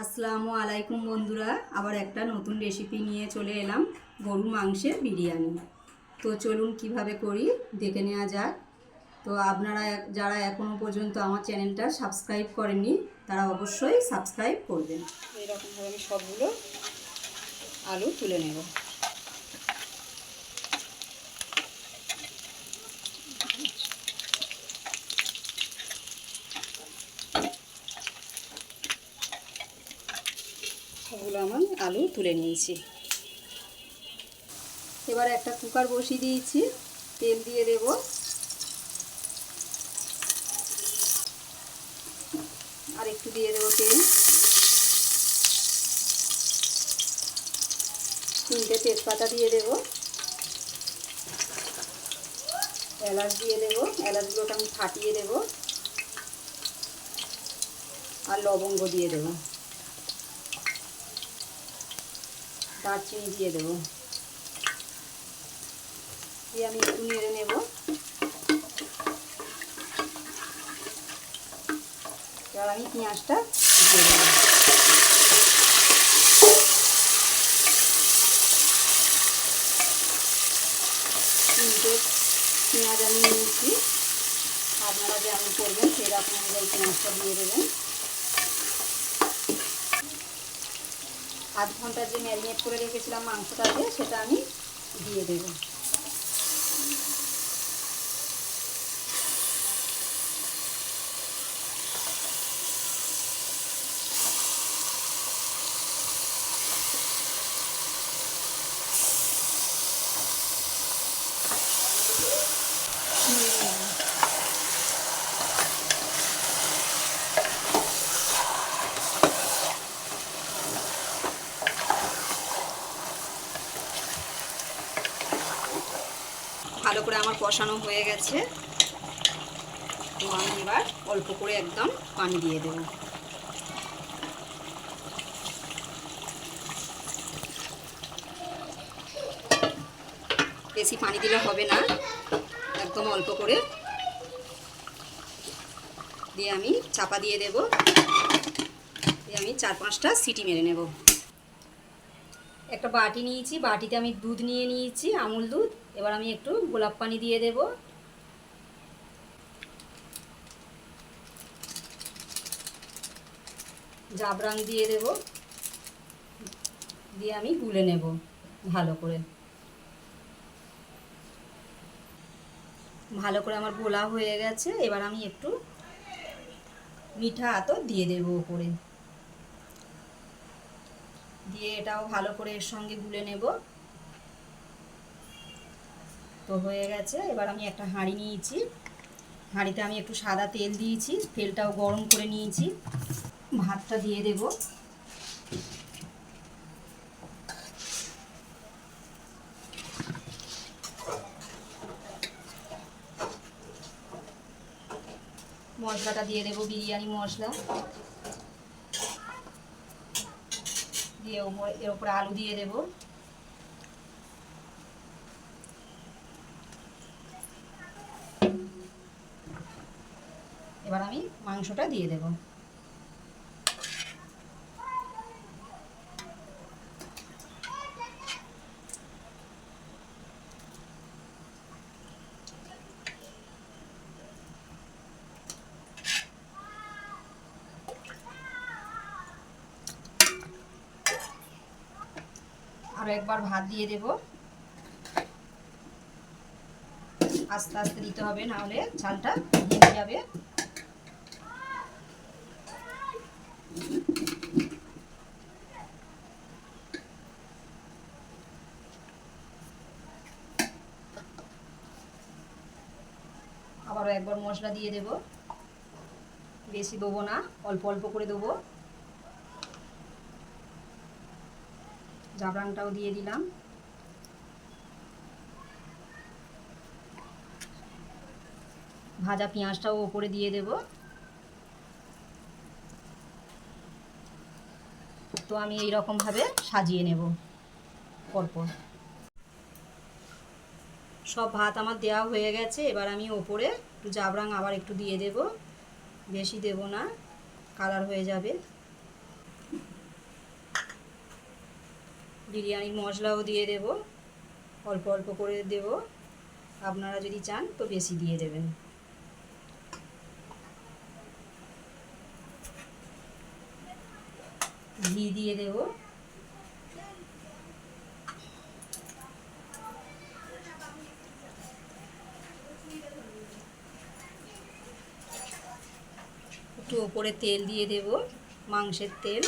আসসালামু আলাইকুম বন্ধুরা, আবার একটা নতুন রেসিপি নিয়ে চলে এলাম, গরুর মাংসের বিরিয়ানি। তো চলুন কিভাবে করি দেখে নেওয়া যাক। তো আপনারা যারা এখনও পর্যন্ত আমার চ্যানেলটা সাবস্ক্রাইব করেননি তারা অবশ্যই সাবস্ক্রাইব করবেন। এরকমভাবে আমি সবগুলো আলু তুলে নেব। সবগুলো আমার আলু তুলে নিয়েছি। এবার একটা কুকার বসিয়ে দিয়েছি, তেল দিয়ে দেব। আর একটু দিয়ে দেবো তেল। 3টে তেজপাতা দিয়ে দেব। এলাচ দিয়ে দেব, এলাচগুলোকে আমি ফাটিয়ে দেব। আর লবঙ্গ দিয়ে দেব, দারচিনি দিয়ে দেব, দিয়ে আমি একটু নেড়ে নেব। এবার আমি পেঁয়াজটা দিয়ে দেব। 3টে পেঁয়াজ আমি নিয়েছি, আপনারা যেমন করবেন সেরকম অনুযায়ী পেঁয়াজটা দিয়ে দেবেন। আধ ঘন্টা যে ম্যারিনেট করে রেখেছিলাম মাংসটাকে, সেটা আমি দিয়ে দেব। ভালো করে আমার কষানো হয়ে গেছে। তো আমি এবার অল্প করে একদম পানি দিয়ে দেব। বেশি পানি দিলে হবে না, একদম অল্প করে দিয়ে আমি চাপা দিয়ে দেব। দিয়ে আমি 4-5টা সিটি মেরে নেব। একটা বাটি নিয়েছি, বাটিতে আমি দুধ নিয়ে নিয়েছি, আমুল দুধ। এবার আমি একটু গোলাপ পানি দিয়ে দেব। জাবরাং দিয়ে দেব, দিয়ে আমি গুলে নেব ভালো করে। ভালো করে আমার গোলা হয়ে গেছে। এবার আমি একটু মিঠা আতর দিয়ে দেব উপরে, দিয়ে এটাও ভালো করে এর সঙ্গে গুলে নেব। তো হয়ে গেছে। এবার আমি একটা হাঁড়ি নিয়েছি, হাঁড়িতে আমি একটু সাদা তেল দিয়েছি, তেলটাও গরম করে নিয়েছি। ভাতটা দিয়ে দেব। মশলাটা দিয়ে দেব, বিরিয়ানি মশলা দিয়ে এর উপরে আলু দিয়ে দেব। এবার আমি মাংসটা দিয়ে দেব। আরো একবার ভাত দিয়ে দেব। আস্তে আস্তে দিতে হবে, না হলে ঝালটা ভেঙে যাবে। আবারও একবার মশলা দিয়ে দেব, বেশি দেবো না, অল্প অল্প করে দেবো। জাফরানটাও দিয়ে দিলাম। ভাজা পেঁয়াজটাও ওপরে দিয়ে দেব। তো আমি এই রকম ভাবে সাজিয়ে নেব পরপর। সব ভাত আমার দেওয়া হয়ে গেছে। এবার আমি ওপরে একটু জাফরান আবার একটু দিয়ে দেব, বেশি দেব না, কালার হয়ে যাবে। বিরিয়ানির মশলাও দিয়ে দেব, অল্প অল্প করে দেব, আপনারা যদি চান তো বেশি দিয়ে দেবেন। ঘি দিয়ে দেব, একটু ওপরে তেল দিয়ে দেব, মাংসের তেল।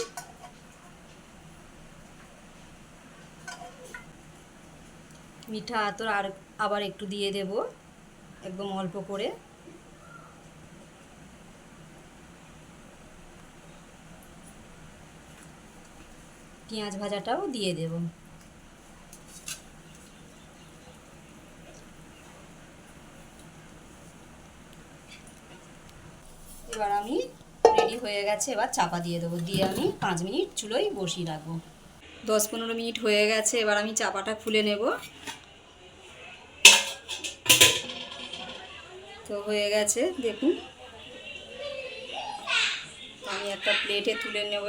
মিঠা আতর আবার একটু দিয়ে দেব, একদম অল্প করে। পেঁয়াজ ভাজাটাও দিয়ে দেব। এবার আমি রেডি হয়ে গেছে, এবার চাপা দিয়ে দেবো, দিয়ে আমি 5 মিনিট চুলোয় বসিয়ে রাখবো। 10-15 মিনিট হয়ে গেছে, এবার আমি চাপাটা খুলে নেব। তো হয়ে গেছে দেখুন, আমি একটা প্লেটে তুলে নেব।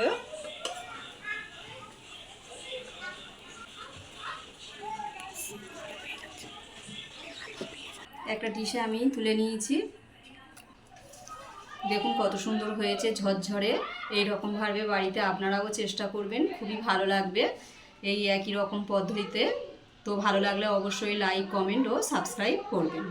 একটা ডিশে আমি তুলে নিয়েছি, দেখুন কত সুন্দর হয়েছে ঝরঝরে। এই রকমভাবে বাড়িতে আপনারাও চেষ্টা করবেন, খুবই ভালো লাগবে এই একই রকম পদ্ধতিতে। তো ভালো লাগলে অবশ্যই লাইক, কমেন্ট ও সাবস্ক্রাইব করবেন।